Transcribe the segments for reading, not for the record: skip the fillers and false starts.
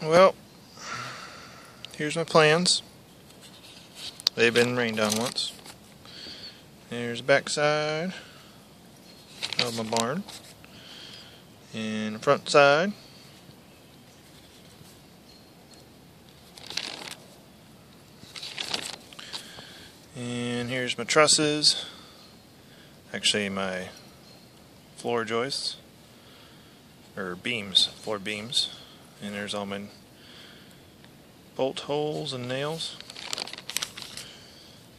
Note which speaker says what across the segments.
Speaker 1: Well, here's my plans. They've been rained on once. There's the back side of my barn. And the front side. And here's my trusses. Actually, my floor joists. Or beams, floor beams. And there's all my bolt holes and nails.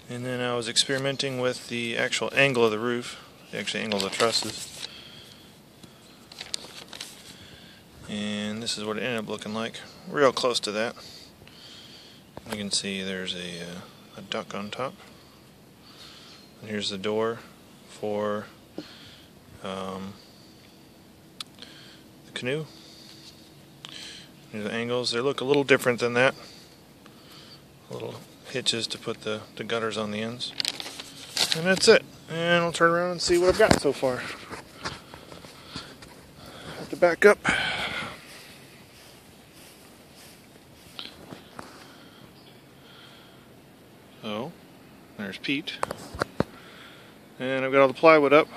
Speaker 1: And then I was experimenting with the actual angle of the roof, the actual angle of the trusses. And this is what it ended up looking like. Real close to that. You can see there's a duck on top. And here's the door for the canoe. Here's the angles. They look a little different than that. Little hitches to put the gutters on the ends. And that's it. And I'll turn around and see what I've got so far. Have to back up. So, there's Pete. And I've got all the plywood up,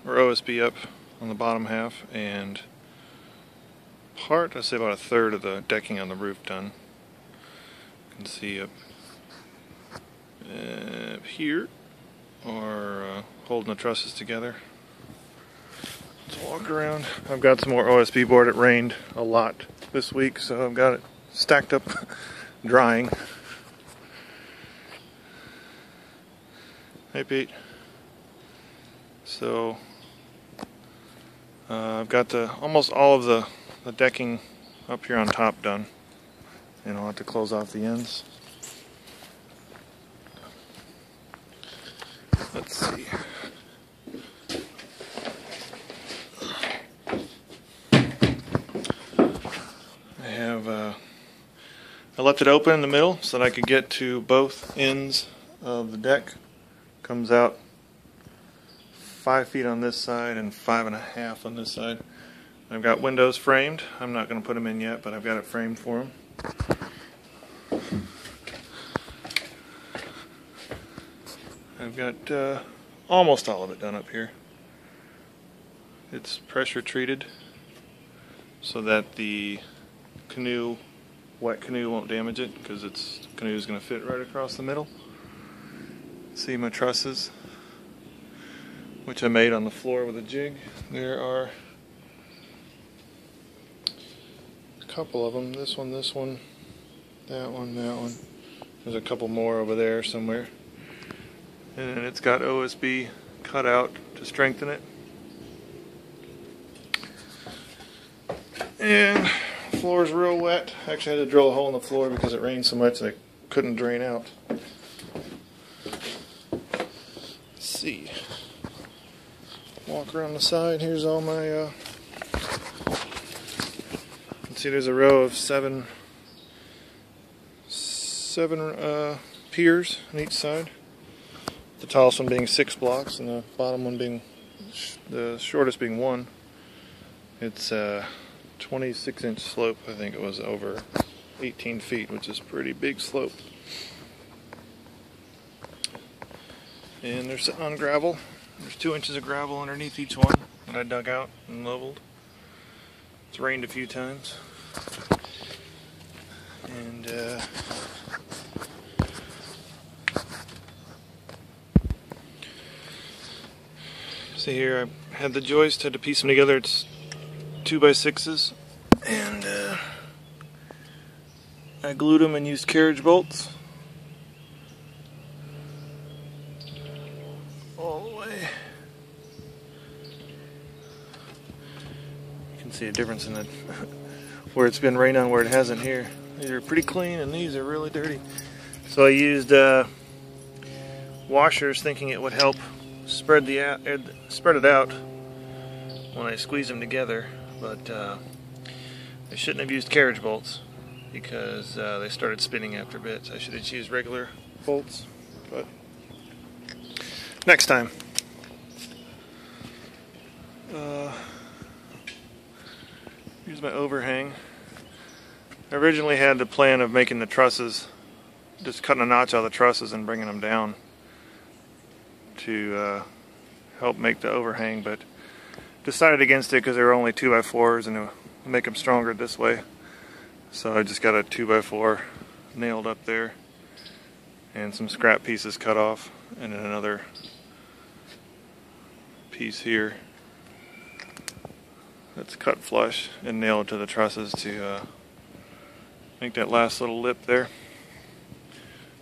Speaker 1: or OSB up, on the bottom half, and I'd say about a third of the decking on the roof done. You can see up here, or holding the trusses together. Let's walk around. I've got some more OSB board. It rained a lot this week, so I've got it stacked up drying. Hey Pete. So I've got almost all of the decking up here on top done, and I'll have to close off the ends. Let's see. I left it open in the middle so that I could get to both ends of the deck. Comes out 5 feet on this side and 5.5 on this side. I've got windows framed. I'm not going to put them in yet, but I've got it framed for them. I've got almost all of it done up here. It's pressure treated so that the wet canoe won't damage it, because the canoe is going to fit right across the middle. See my trusses, which I made on the floor with a jig. There are a couple of them. This one, that one, that one. There's a couple more over there somewhere. And it's got OSB cut out to strengthen it. And the floor is real wet. Actually, I had to drill a hole in the floor because it rained so much that it couldn't drain out. Let's see. Walk around the side. Here's all my you can see there's a row of seven piers on each side. The tallest one being 6 blocks and the bottom one being, the shortest being 1. It's 26-inch slope. I think it was over 18 feet, which is a pretty big slope. And they're sitting on gravel. There's 2 inches of gravel underneath each one that I dug out and leveled. It's rained a few times. And see here, I had the joist, had to piece them together. It's 2x6s, and I glued them and used carriage bolts all the way. You can see a difference in where it's been rained on, where it hasn't here. These are pretty clean and these are really dirty. So I used washers, thinking it would help spread it out when I squeeze them together, but I shouldn't have used carriage bolts because they started spinning after bits. I should have used regular bolts, but next time. Here's my overhang. I originally had the plan of making the trusses, just cutting a notch out of the trusses and bringing them down to help make the overhang, but decided against it because they were only 2x4s and it would make them stronger this way. So I just got a 2x4 nailed up there and some scrap pieces cut off, and then another piece here that's cut flush and nailed to the trusses to make that last little lip there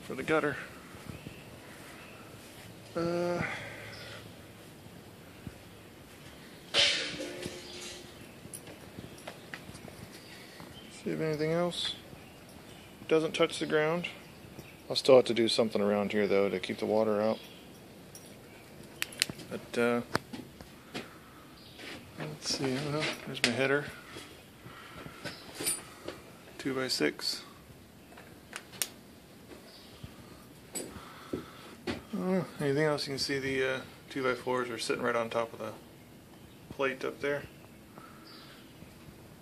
Speaker 1: for the gutter. See if anything else doesn't touch the ground. I'll still have to do something around here though to keep the water out. But let's see, well, there's my header. 2x6. Anything else? You can see the 2x4s are sitting right on top of the plate up there.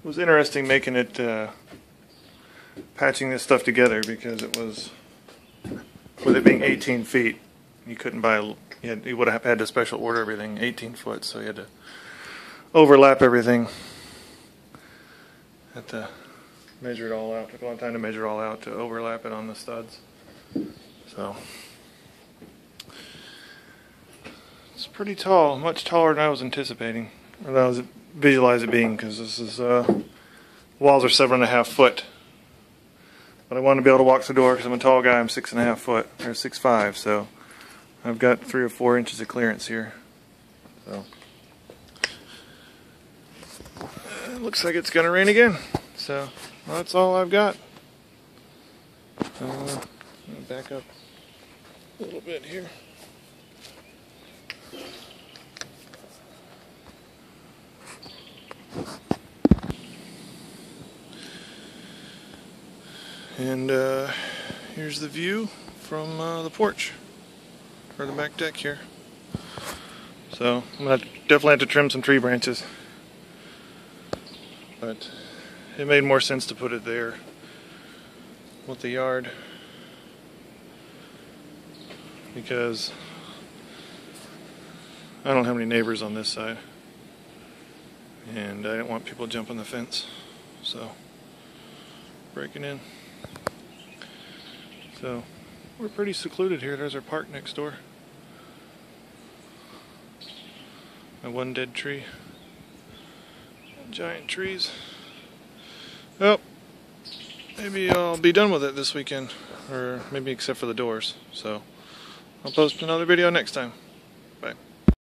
Speaker 1: It was interesting making it, patching this stuff together, because it was, with it being 18 feet, you couldn't buy, you would have had to special order everything 18 foot, so you had to overlap everything. Had to measure it all out. Took a long time to measure it all out to overlap it on the studs. So it's pretty tall, much taller than I was anticipating, or that I was visualize it being, because this is walls are 7.5 foot. But I want to be able to walk the door because I'm a tall guy. I'm 6.5 foot or 6'5", so I've got 3 or 4 inches of clearance here. So it looks like it's gonna rain again. So well, that's all I've got. I'm gonna back up a little bit here. And here's the view from the porch, or the back deck here. So I'm going to definitely have to trim some tree branches, but it made more sense to put it there with the yard, because I don't have any neighbors on this side, and I didn't want people jumping the fence, so breaking in. So we're pretty secluded here. There's our park next door. My one dead tree. Giant trees. Well, maybe I'll be done with it this weekend, or maybe except for the doors. So I'll post another video next time.